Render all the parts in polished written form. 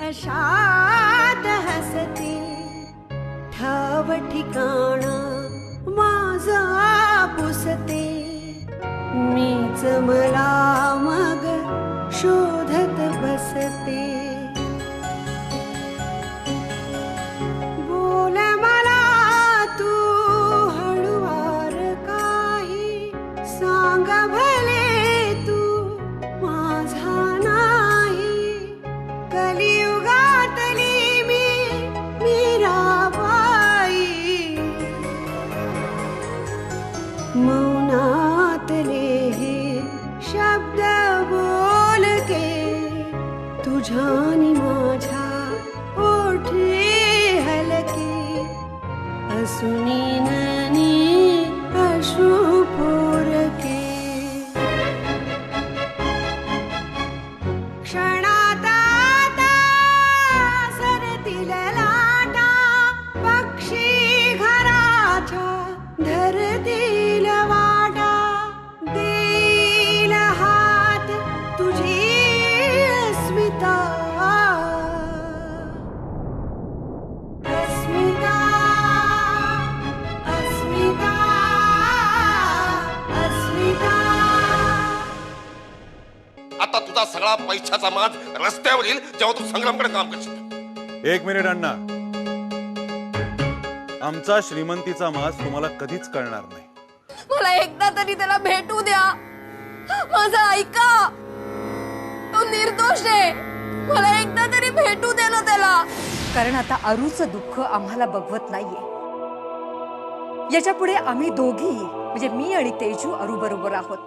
अशात हसते ठाव ठिकाणा माझा पुसते मीच मला मग शोधत बसते बोल मला तू हळुवार काही सांग भले तू माझा नाही कलियुगातली मीराबाई मौनातले हे शब्द बोलके तुझ्यानी माझ्या ओठी हलके असुनी ननी अश्रू पोरके क्षणात आता सरतील लाटा पक्षी घराच्या धरतील वाटा देईल हात तुझी अस्मिता अस्मिता अस्मिता अस्मिता आता तुझा सगळा पैशाचा माज रस्त्यावर येईल जेव्हा तू संग्रामकडे काम करशील. एक मिनिट अण्णा, आमचा श्रीमंतीचा माज तुम्हाला कधीच कळणार नाही. मला एकदा तरी त्याला भेटू द्या, माझं ऐका. तो निर्दोष आहे, मला एकदा तरी भेटू दे ना त्याला. कारण आता अरूचं दुःख आम्हाला बघवत नाहीये. याच्या पुढे आम्ही दोघी म्हणजे मी आणि तेजू अरू बरोबर आहोत.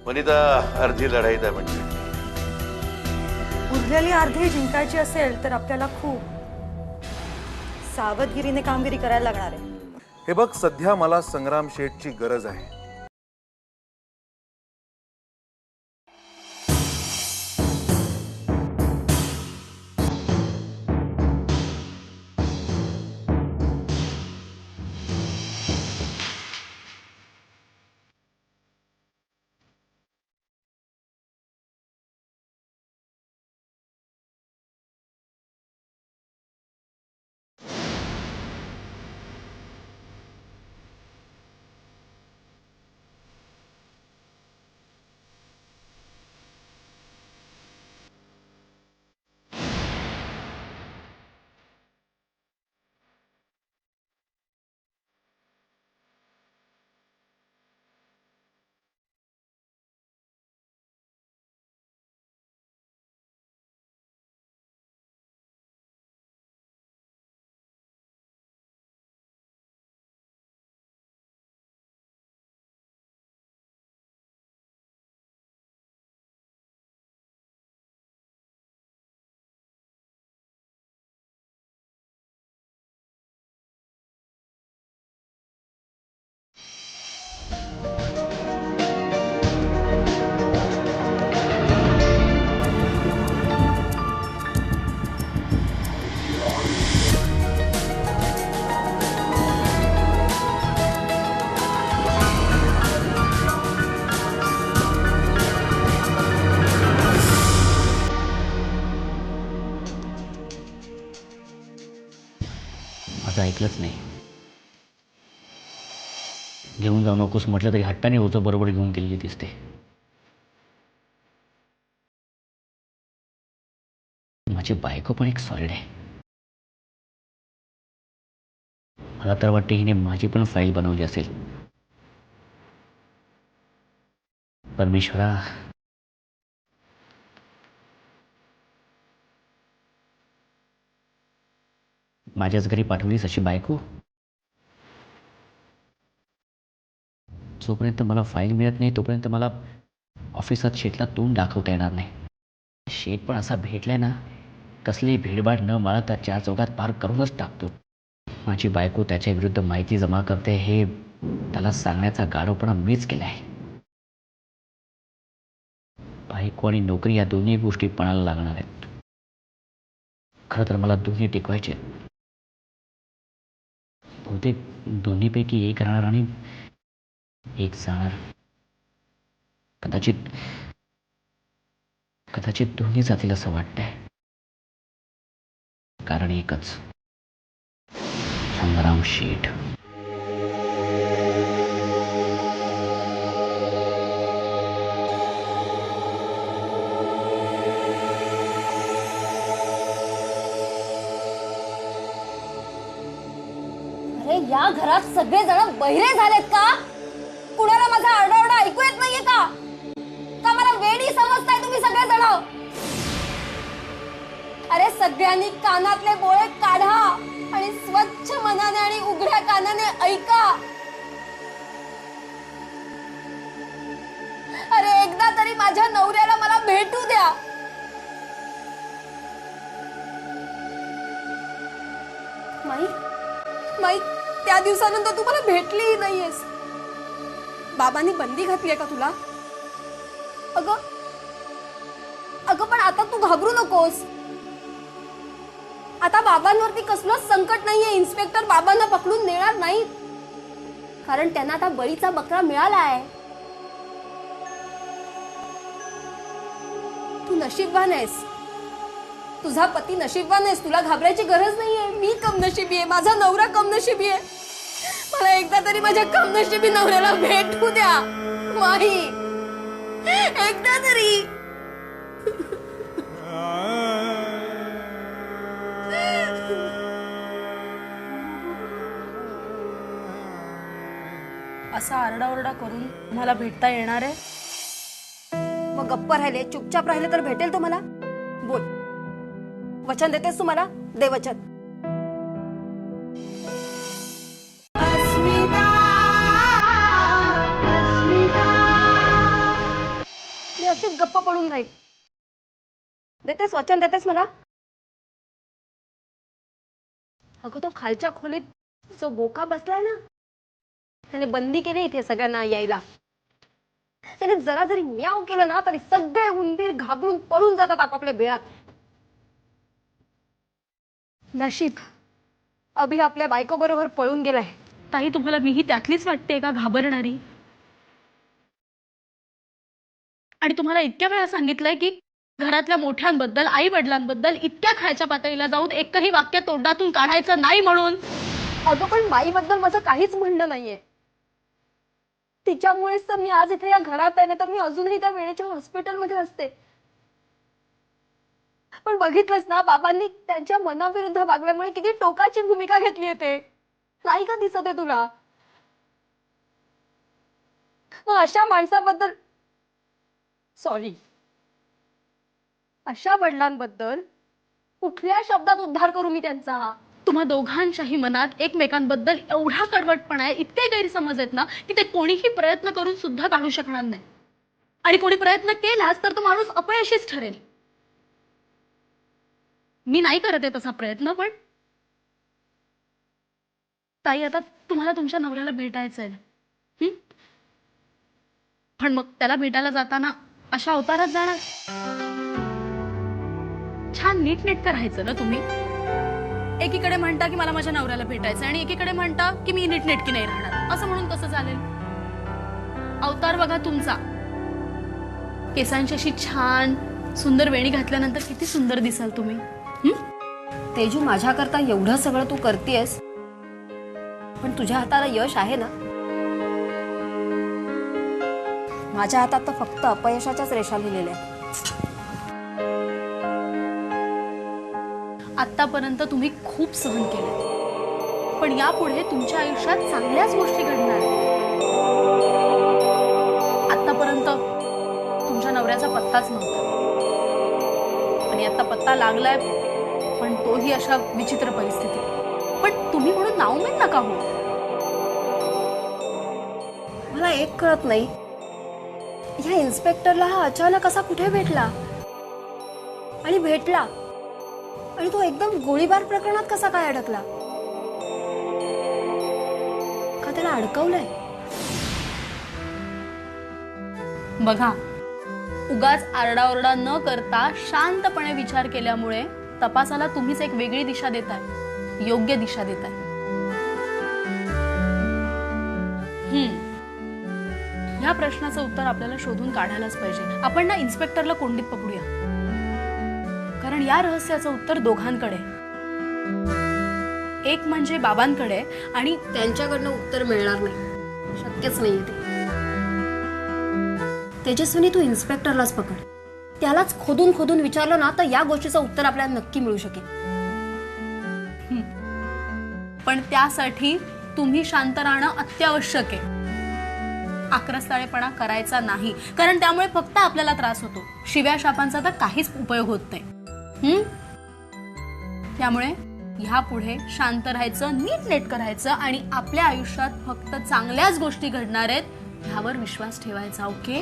वनिता अर्धी लढाई द्या म्हणजे उरलेली अर्धी जिंकायची असेल तर आपल्याला खूप सावधगिरीने कामगिरी करायला लागणार आहे. हे बघ, सध्या मला संग्राम शेठची गरज आहे. माझं ऐकलंच नाही. घेऊन जाऊ नकोस म्हटलं तरी हट्टाने होतं, बरोबर घेऊन गेलेली दिसते. माझी बायको पण एक सॉलिड आहे. मला तर वाटते हिने माझी पण फाईल बनवली असेल. परमेश्वरा, माझ्याच घरी पाठवलीस अशी बायको. जोपर्यंत मला फाईल मिळत नाही तोपर्यंत मला ऑफिसात शेठला तोंड दाखवता येणार नाही. शेठ पण असा भेटलाय ना, कसली भीडभाड न मला त्या चार चौकात पार करूनच टाकतो. माझी बायको त्याच्या विरुद्ध माहिती जमा करते हे त्याला सांगण्याचा गाढवपणा मीच केलाय. बायको आणि नोकरी या दोन्ही गोष्टी पणाला लागणार आहेत. खरं तर मला दोन्ही टिकवायचे आहेत. बहुतेक दोन्हीपैकी एक राहणार आणि एक जाणार. कदाचित कदाचित दोन्ही जातील असं वाटतंय. कारण एकच, संग्राम शेठ. अरे या घरात सगळे जण बहिरे झालेत का? कुणाला माझा आरडाओरडा ऐकू येत नाहीये का? का मला वेडी समजताय तुम्ही सगळे जण? अरे सगळ्यांनी कानातले बोळे काढा आणि स्वच्छ मनाने आणि उघड्या कानाने ऐका. अरे एकदा तरी माझ्या नवऱ्याला मला भेटू द्या. माई, त्या दिवसानंतर तू मला भेटलीही नाहीयेस. बाबांनी बंदी घातलीये का तुला? अगं पण आता तू घाबरू नकोस. आता बाबांवरती कसलंच संकट नाहीये. इन्स्पेक्टर बाबांना पकडून नेणार नाही, कारण त्यांना आता बळीचा बकरा मिळाला आहे. तू नशीबवान आहेस. तुझा पती नशीबवान आहेस. तुला घाबरायची गरज नाहीये. मी कमनशिबी आहे. माझा नवरा कमनशिबी आहे. मला एकदा तरी माझ्या कमनशिबी नवऱ्याला भेटू द्या. माही, एकदा तरी. असा आरडाओरडा करून मला भेटता येणार आहे? मग गप्प राहिले, चुपचाप राहिले तर भेटेल तुम्हाला? बोल, वचन देतेस तू मला? दे वचन. मी अशीच गप्प पडून राहील. देतेस वचन? देतेस मला? अगं तो खालच्या खोलीत जो बोका बसलाय ना, त्याने बंदी केली इथे सगळ्यांना यायला. त्याने जरा जरी म्याव केलं ना तरी सगळे उंदीर घाबरून पळून जातात आपापल्या बिळात. नशीब अभि आपल्या बायको बरोबर पळून गेलाय. ताई, तुम्हाला मीही त्यातलीच वाटते का घाबरणारी? आणि तुम्हाला इतक्या वेळा सांगितलंय की घरातल्या मोठ्यांबद्दल, आई वडिलांबद्दल इतक्या खायच्या पातळीला जाऊन एकही वाक्य तोंडातून काढायचं नाही म्हणून. अगं पण बाईबद्दल माझं काहीच म्हणणं नाहीये. तिच्यामुळेच तर मी आज इथे या घरात आहे, तर मी अजूनही त्या वेळेच्या हॉस्पिटलमध्ये असते. पण बघितलंस ना, बाबांनी त्यांच्या मनाविरुद्ध वागल्यामुळे किती टोकाची भूमिका घेतली आहे. ते नाही का दिसत आहे तुला? मग अशा माणसाबद्दल, सॉरी, अशा वडिलांबद्दल कुठल्या शब्दात उद्धार करू मी त्यांचा? तुम्हा दोघांच्याही मनात एकमेकांबद्दल एवढा कडवटपणा आहे, इतके गैरसमज आहेत ना की ते कोणीही प्रयत्न करून सुद्धा काढू शकणार नाही. आणि कोणी प्रयत्न केलाच तर तो माणूस अपयशीच ठरेल. मी नाही करत आहे तसा प्रयत्न. पण ताई, आता तुम्हाला तुमच्या नवऱ्याला भेटायचं आहे, पण मग त्याला भेटायला जाताना अशा अवतारात जाणार? छान नीटनेटकं राहायचं ना तुम्ही. एकीकडे म्हणता की मला माझ्या नवऱ्याला भेटायचं आणि एकीकडे म्हणता की मी नीटनेटकी नाही राहणार. असं म्हणून कसं चालेल? अवतार बघा तुमचा. केसांची अशी छान सुंदर वेणी घातल्यानंतर किती सुंदर दिसाल तुम्ही. तेजू, माझ्याकरता एवढं सगळं तू करतेस, पण तुझ्या हाताला यश आहे ना? माझ्या हातात तर फक्त अपयशाच्याच रेषा लिहिलेल्या आहेत. आतापर्यंत तुम्ही खूप सहन केलं, पण यापुढे तुमच्या आयुष्यात चांगल्याच गोष्टी घडणार. आतापर्यंत तुमच्या नवऱ्याचा पत्ताच नव्हता आणि आता पत्ता लागलाय, पण तोही अशा विचित्र परिस्थितीत. पण तुम्ही म्हणून नाउमेद नका हो. मला एक कळत नाही, या इन्स्पेक्टरला हा अचानक असा कुठे भेटला आणि भेटला आणि तो एकदम गोळीबार प्रकरणात कसा काय अडकला? का त्याला अडकवलंय? बघा, उगाच आरडाओरडा न करता शांतपणे विचार केल्यामुळे तपासाला तुम्हीच एक वेगळी दिशा देताय, योग्य दिशा देताय. ह्या प्रश्नाचं उत्तर आपल्याला शोधून काढायलाच पाहिजे. आपण ना इन्स्पेक्टरला कोंडीत पकडूया, कारण या रहस्याचं उत्तर दोघांकडे, एक म्हणजे बाबांकडे आणि त्यांच्याकडनं उत्तर मिळणार नाही, शक्यच नाहीये ते. तेजस्विनी, तू इन्स्पेक्टरलाच पकड. त्यालाच खोदून खोदून विचारलं ना तर या गोष्टीचं उत्तर आपल्याला नक्की मिळू शकेल. पण त्यासाठी तुम्ही शांत राहणं अत्यावश्यक आहे. आक्रस्ताळेपणा करायचा नाही, कारण त्यामुळे फक्त आपल्याला त्रास होतो. शिव्या शापांचा तर काहीच उपयोग होत नाही. त्यामुळे ह्यापुढे शांत राहायचं, नीटनेटकं राहायचं आणि आपल्या आयुष्यात फक्त चांगल्याच गोष्टी घडणार आहेत ह्यावर विश्वास ठेवायचा. ओके?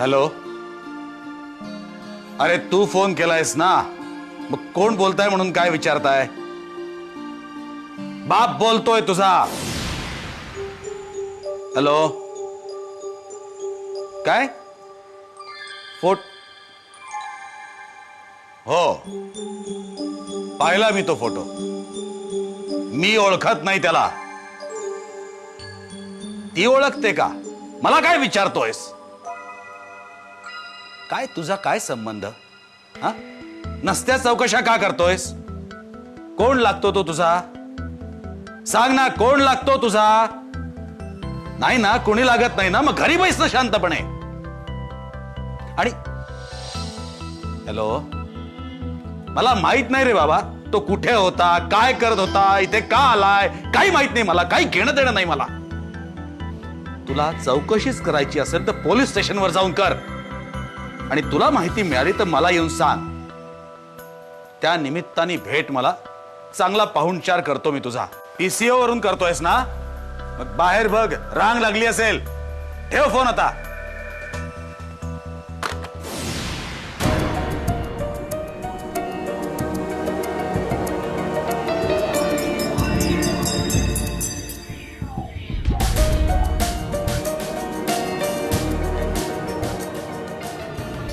हॅलो. अरे तू फोन केलायस ना, मग कोण बोलताय म्हणून काय विचारताय? बाप बोलतोय तुझा. हॅलो. काय हो, पाहिला मी तो फोटो. मी ओळखत नाही त्याला. ती ओळखते का? मला काय विचारतोयस? काय तुझा काय संबंध? हा, नसत्या चौकशा का करतोयस? कोण लागतो तो तुझा? सांग ना, कोण लागतो तुझा? नाही ना, कोणी लागत नाही ना, मग घरी बैस ना शांतपणे. आणि हॅलो, मला माहित नाही रे बाबा तो कुठे होता, काय करत होता, इथे का आलाय, काही माहित नाही मला. काही घेणं देणं नाही मला. तुला चौकशीच करायची असेल तर पोलीस स्टेशनवर जाऊन कर, आणि तुला माहिती मिळाली तर मला येऊन सांग. त्या निमित्ताने भेट मला. चांगला पाहुणचार करतो मी तुझा. PCO वरून करतोयस ना? मग बाहेर बघ, रांग लागली असेल. ठेव फोन आता.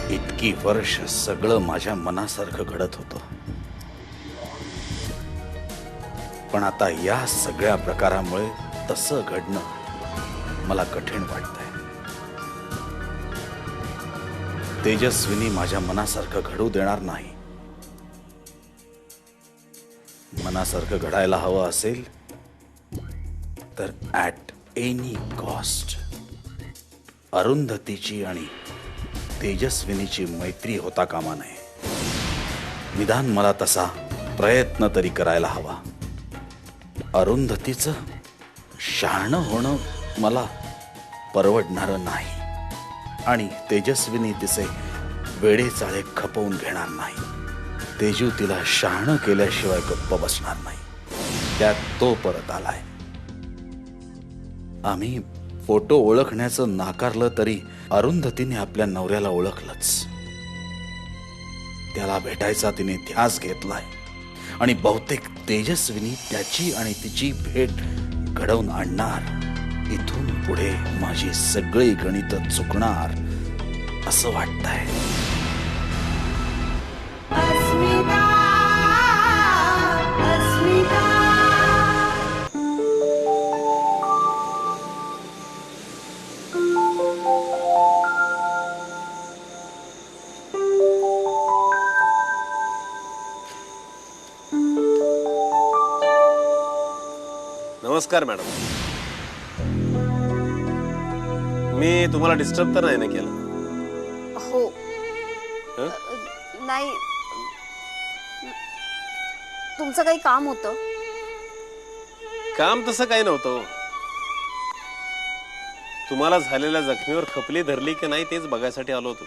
इतकी वर्ष सगळं माझ्या मनासारखं घडत होतं, पण आता या सगळ्या प्रकारामुळे तसं घडणं मला कठीण वाटतंय. तेजस्विनी माझ्या मनासारखं घडू देणार नाही. मनासारखं घडायला हवं असेल तर ॲट एनी कॉस्ट अरुंधतीची आणि तेजस्विनीची मैत्री होता कामा नये. निदान मला तसा प्रयत्न तरी करायला हवा. अरुंधतीचं शहाणं होणं मला परवडणारं नाही आणि तेजस्विनी तिचे वेडे चाळे खपवून घेणार नाही. तेजू तिला शहाणं केल्याशिवाय गप्प बसणार नाही. त्यात तो परत आलाय. आम्ही फोटो ओळखण्याचं नाकारलं तरी अरुंधतीने आपल्या नवऱ्याला ओळखलंच. त्याला भेटायचा तिने ध्यास घेतलाय आणि बहुतेक तेजस्विनी त्याची आणि तिची भेट घडवून आणणार. इथून पुढे माझी सगळी गणित चुकणार असं वाटतंय. अस्मिता अस्मिता नमस्कार मॅडम. मी तुम्हाला डिस्टर्ब तर नाही ना केलं? हो. हं? नाही, तुमचं काही काम होतं? काम तसं काही नव्हतं. तुम्हाला झालेल्या जखमीवर खपली धरली की नाही तेच बघायसाठी आलो होतो.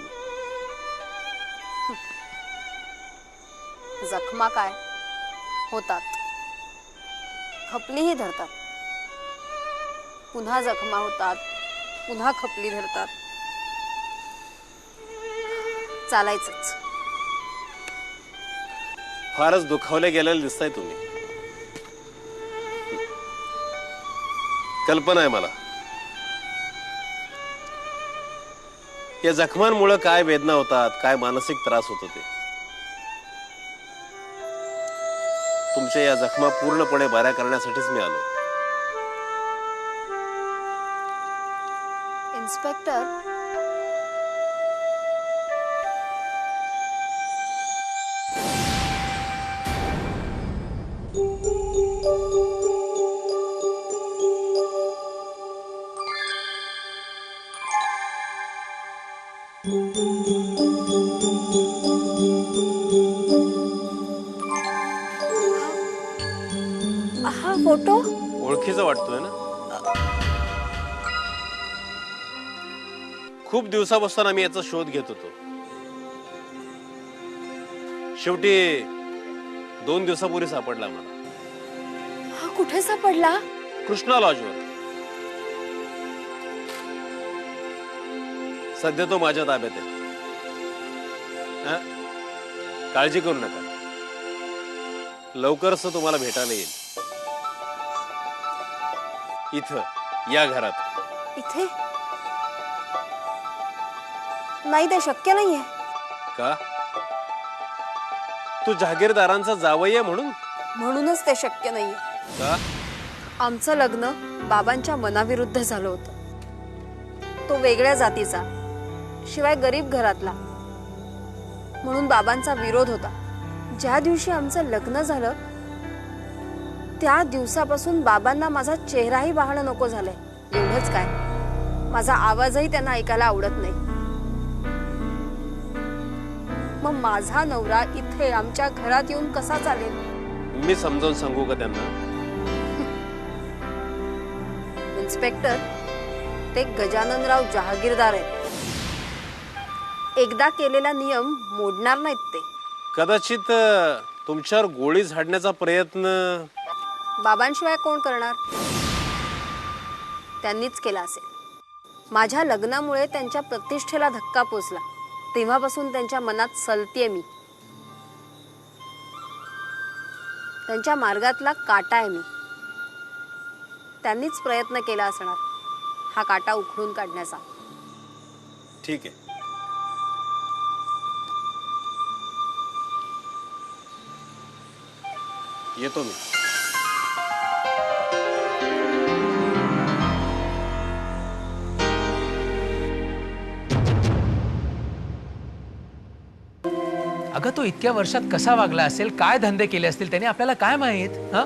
जखमा काय होतात, खपलीही धरतात, पुन्हा जखमा होतात, पुन्हा खपली धरतात. चालायचंच. फारच दुखावले गेलेले दिसताय तुम्ही. कल्पना आहे मला या जखमांमुळे काय वेदना होतात, काय मानसिक त्रास होतो ते. तुमच्या या जखमा पूर्णपणे बऱ्या करण्यासाठीच मी आलो. इन्स्पेक्टर, हा फोटो ओळखीचा वाटतोय ना? खूप दिवसापासून आम्ही याचा शोध घेत होतो. शेवटी 2 दिवसापूर्वी सापडला मला. हा कुठे सापडला? कृष्णा लॉजवर. सध्या तो माझ्या ताब्यात आहे. काळजी करू नका, लवकरच तो तुम्हाला भेटायला येईल. इथं या घरात. इथे नाही, ते शक्य नाहीये. का? तू जहागीरदारांचा जावई आहे म्हणून? म्हणूनच ते शक्य नाहीये. का? आमचं लग्न बाबांच्या मनाविरुद्ध झालं होतं. तो वेगळ्या जातीचा, शिवाय गरीब घरातला, म्हणून बाबांचा विरोध होता. ज्या दिवशी आमचं लग्न झालं त्या दिवसापासून बाबांना माझा चेहराही पाहणं नको झालंय. एवढंच काय, माझा आवाजही त्यांना ऐकायला आवडत नाही. मग माझा नवरा इथे आमच्या घरात येऊन कसा चालेल? मी समजावून सांगू का त्यांना? इन्स्पेक्टर, ते गजाननराव जहागीरदार आहेत. एकदा केलेला नियम मोडणार नाहीत ते. कदाचित तुमच्यावर गोळी झाडण्याचा प्रयत्न बाबांशिवाय कोण करणार? त्यांनीच केला असेल. माझ्या लग्नामुळे त्यांच्या प्रतिष्ठेला धक्का पोचला. तेव्हापासून त्यांच्या मनात सलतीये मी. त्यांच्या मार्गातला काटा आहे मी. त्यांनीच प्रयत्न केला असणार हा काटा उखडून काढण्याचा. ठीक आहे. येतो मी. अगं तो इतक्या वर्षात कसा वागला असेल, काय धंदे केले असतील त्याने, आपल्याला काय माहित? हा,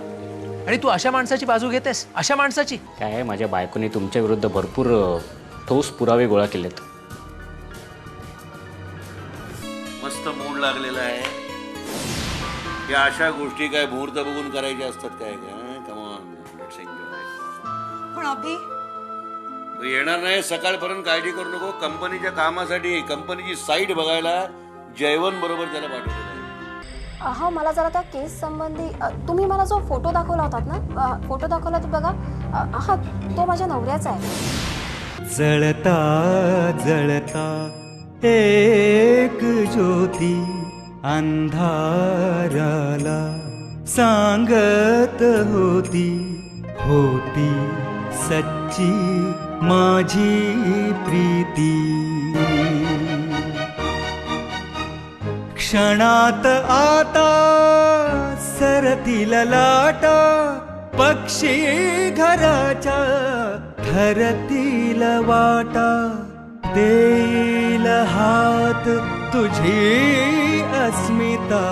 आणि तू अशा माणसाची बाजू घेतेस? अशा माणसाची? काय, माझ्या बायकोने तुमच्या विरुद्ध भरपूर ठोस पुरावे गोळा केलेत. मस्त मूड लागलेला आहे. या अशा गोष्टी काय मुहूर्त बघून करायच्या असतात काय कमॉन लेट्स एन्जॉय. पण अभि तू येणार नाही सकाळपर्यंत काळजी करू नको. कंपनीच्या कामासाठी कंपनीची साईट बघायला जयवंत बरोबर त्याला पाठवलेलं आहे. हा मला जरा त्या केस संबंधी तुम्ही मला जो फोटो दाखवला होतात ना फोटो दाखवला तर बघा हा तो माझ्या नवऱ्याचा आहे. जळता जळता एक ज्योती अंधाराला सांगत होती, होती सच्ची माझी प्रीती. क्षणात आता सरतील लाटा, पक्षी घराच्या ठरतील वाटा. देईल हात तुझी अस्मिता